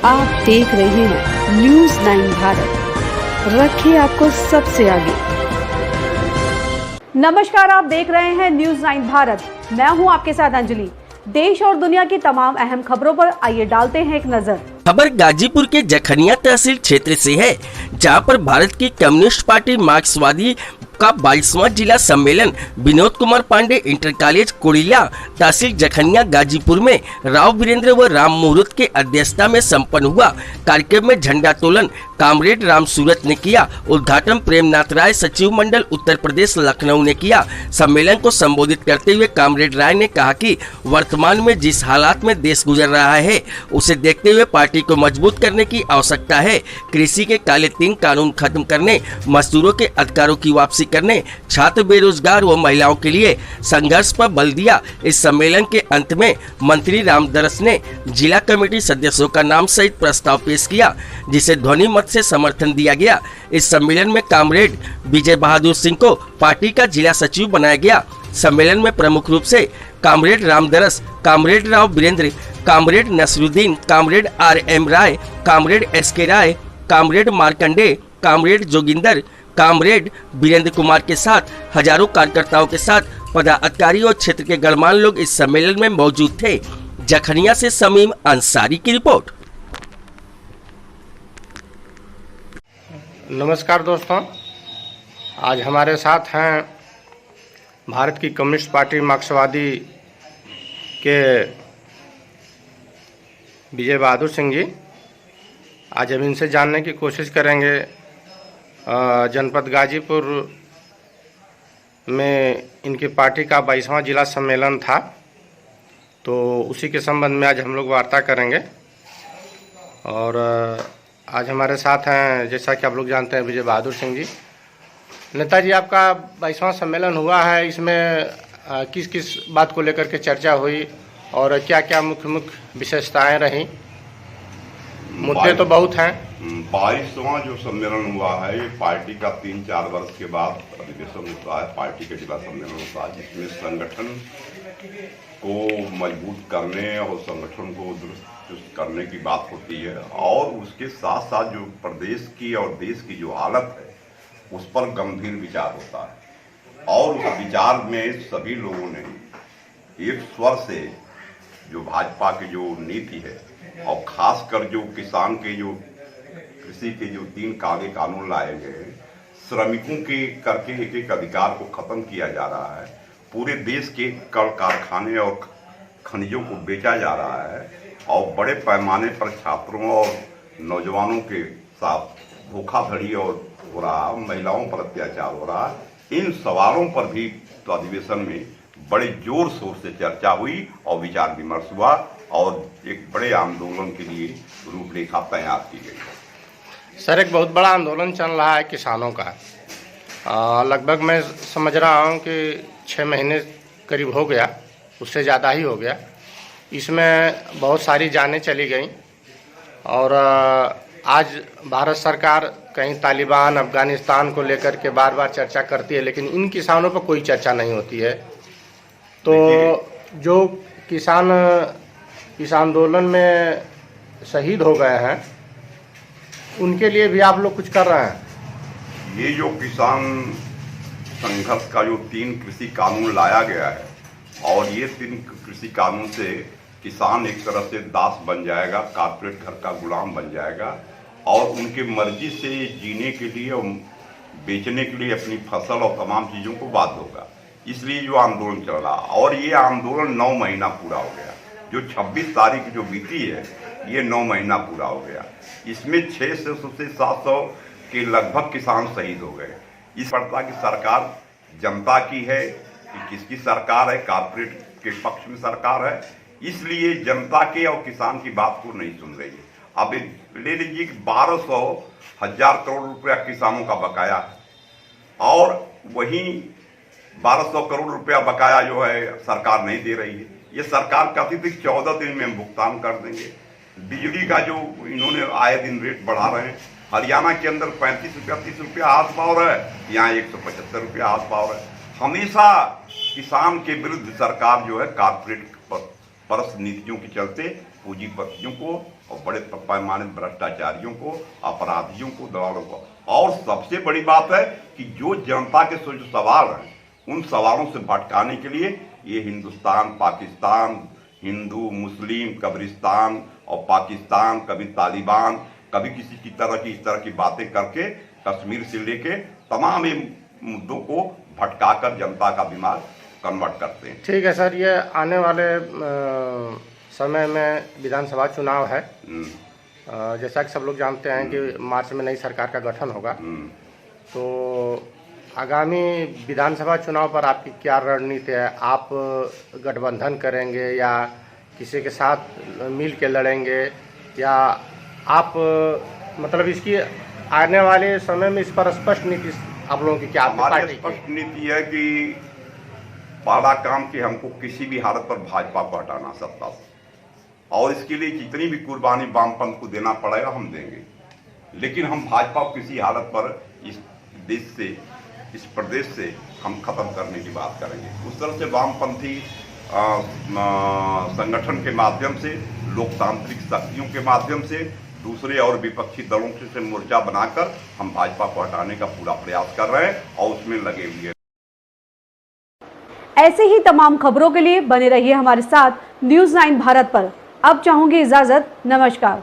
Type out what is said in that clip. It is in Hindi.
आप देख रहे हैं न्यूज़ 9 भारत, रखिए आपको सबसे आगे। नमस्कार, आप देख रहे हैं न्यूज़ 9 भारत। मैं हूं आपके साथ अंजलि। देश और दुनिया की तमाम अहम खबरों पर आइए डालते हैं एक नजर। खबर गाजीपुर के जखनिया तहसील क्षेत्र से है, जहां पर भारत की कम्युनिस्ट पार्टी मार्क्सवादी का 22वां जिला सम्मेलन विनोद कुमार पांडे इंटर कॉलेज कोड़िया तहसील जखनिया गाजीपुर में राव वीरेंद्र व राम मुहूर्त के अध्यक्षता में संपन्न हुआ। कार्यक्रम में झंडा तोलन कामरेड राम सूरत ने किया। उद्घाटन प्रेमनाथ राय सचिव मंडल उत्तर प्रदेश लखनऊ ने किया। सम्मेलन को संबोधित करते हुए कामरेड राय ने कहा कि वर्तमान में जिस हालात में देश गुजर रहा है, उसे देखते हुए पार्टी को मजबूत करने की आवश्यकता है। कृषि के काले 3 कानून खत्म करने, मजदूरों के अधिकारों की वापसी करने, छात्र, बेरोजगार व महिलाओं के लिए संघर्ष पर बल दिया। इस सम्मेलन के अंत में मंत्री रामदरस ने जिला कमेटी सदस्यों का नाम सहित प्रस्ताव पेश किया, जिसे ध्वनि मत से समर्थन दिया गया। इस सम्मेलन में कामरेड विजय बहादुर सिंह को पार्टी का जिला सचिव बनाया गया। सम्मेलन में प्रमुख रूप से comrade Ramdaras, comrade Rao Virendra, comrade Nasruddin, comrade RM Rai, comrade SK Rai, comrade Markande, comrade Joginder, comrade Virendra Kumar के साथ हजारों कार्यकर्ताओं के साथ पदाधिकारी और क्षेत्र के गणमान्य लोग इस सम्मेलन में मौजूद थे। जखनिया से समीम अंसारी की रिपोर्ट। नमस्कार दोस्तों, आज हमारे साथ हैं भारत की कम्युनिस्ट पार्टी मार्क्सवादी के विजय बहादुर सिंह जी। आज हम इनसे जानने की कोशिश करेंगे जनपद गाजीपुर में इनकी पार्टी का 22वां जिला सम्मेलन था, तो उसी के संबंध में आज हम लोग वार्ता करेंगे। और आज हमारे साथ हैं, जैसा कि आप लोग जानते हैं, विजय बहादुर सिंह जी। नेताजी, आपका 22वां सम्मेलन हुआ है, इसमें किस किस बात को लेकर के चर्चा हुई और क्या क्या मुख्य विशेषताएं रहीं? मुद्दे तो बहुत हैं। 22वां जो सम्मेलन हुआ है, ये पार्टी का 3-4 वर्ष के बाद अधिवेशन होता है, पार्टी का जिला सम्मेलन होता है, जिसमें संगठन को मजबूत करने और संगठन को दुरुस्त करने की बात होती है, और उसके साथ साथ जो प्रदेश की और देश की जो हालत है उस पर गंभीर विचार होता है। और उस विचार में सभी लोगों ने एक स्वर से जो भाजपा की जो नीति है, और खासकर जो किसान के जो कृषि के जो 3 काले कानून लाए गए हैं, श्रमिकों के करके एक अधिकार को खत्म किया जा रहा है, पूरे देश के कल कारखाने और खनिजों को बेचा जा रहा है, और बड़े पैमाने पर छात्रों और नौजवानों के साथ धोखाधड़ी और हो रहा, महिलाओं पर अत्याचार हो रहा, इन सवालों पर भी तो अधिवेशन में बड़े जोर शोर से चर्चा हुई और विचार विमर्श हुआ, और एक बड़े आंदोलन के लिए रूपरेखा तैयार की गई। सर, एक बहुत बड़ा आंदोलन चल रहा है किसानों का। लगभग मैं समझ रहा हूँ कि 6 महीने करीब हो गया, उससे ज़्यादा ही हो गया। इसमें बहुत सारी जानें चली गई, और आज भारत सरकार कहीं तालिबान, अफगानिस्तान को लेकर के बार बार चर्चा करती है, लेकिन इन किसानों पर कोई चर्चा नहीं होती है। तो जो किसान इस आंदोलन में शहीद हो गए हैं, उनके लिए भी आप लोग कुछ कर रहे हैं? ये जो किसान संघर्ष का जो 3 कृषि कानून लाया गया है, और ये 3 कृषि कानून से किसान एक तरह से दास बन जाएगा, कारपोरेट घर का गुलाम बन जाएगा, और उनके मर्जी से जीने के लिए और बेचने के लिए अपनी फसल और तमाम चीज़ों को बाध्य होगा। इसलिए जो आंदोलन चल रहा, और ये आंदोलन 9 महीना पूरा हो गया। जो 26 तारीख जो बीती है, ये 9 महीना पूरा हो गया। इसमें 600 से 700 के लगभग किसान शहीद हो गए। इस पड़ता कि सरकार जनता की है कि किसकी सरकार है, कारपोरेट के पक्ष में सरकार है, इसलिए जनता के और किसान की बात को नहीं सुन रही है। अब ले लीजिए कि 1200 करोड़ रुपया किसानों का बकाया है, और वहीं 1200 करोड़ रुपया बकाया जो है सरकार नहीं दे रही है। ये सरकार कहती थी 14 दिन में हम भुगतान कर देंगे। बिजली का जो इन्होंने आए दिन रेट बढ़ा रहे हैं, हरियाणा के अंदर 35 रुपया 30 रुपया हाथ पावर है, यहाँ 175 रुपया हाथ पावर है। हमेशा किसान के विरुद्ध सरकार जो है कारपोरेट परस्त नीतियों के चलते पूंजीपतियों को और बड़े पैमाने भ्रष्टाचारियों को, अपराधियों को, दलालों को। और सबसे बड़ी बात है कि जो जनता के जो सवाल हैं उन सवालों से भटकाने के लिए ये हिंदुस्तान, पाकिस्तान, हिंदू, मुस्लिम, कब्रिस्तान और पाकिस्तान, कभी तालिबान, कभी किसी की तरह की इस तरह की बातें करके कश्मीर से लेके तमाम ये मुद्दों को भटकाकर जनता का दिमाग कन्वर्ट करते हैं। ठीक है सर, ये आने वाले समय में विधानसभा चुनाव है। जैसा कि सब लोग जानते हैं कि मार्च में नई सरकार का गठन होगा, तो आगामी विधानसभा चुनाव पर आपकी क्या रणनीति है? आप गठबंधन करेंगे या किसी के साथ मिल के लड़ेंगे, या आप मतलब इसकी आने वाले समय में इस पर स्पष्ट नीति आप लोगों की क्या? हमारी स्पष्ट नीति है कि पहला काम कि हमको किसी भी हालत पर भाजपा को हटाना सत्ता से, और इसके लिए जितनी भी कुर्बानी वामपंथ को देना पड़ेगा हम देंगे, लेकिन हम भाजपा को किसी हालत पर इस देश से, इस प्रदेश से हम खत्म करने की बात करेंगे। उस तरह से वामपंथी संगठन के माध्यम से, लोकतांत्रिक शक्तियों के माध्यम से, दूसरे और विपक्षी दलों से मोर्चा बनाकर हम भाजपा को हटाने का पूरा प्रयास कर रहे हैं और उसमें लगे हुए हैं। ऐसे ही तमाम खबरों के लिए बने रहिए हमारे साथ न्यूज़ 9 भारत पर। अब चाहूंगी इजाजत, नमस्कार।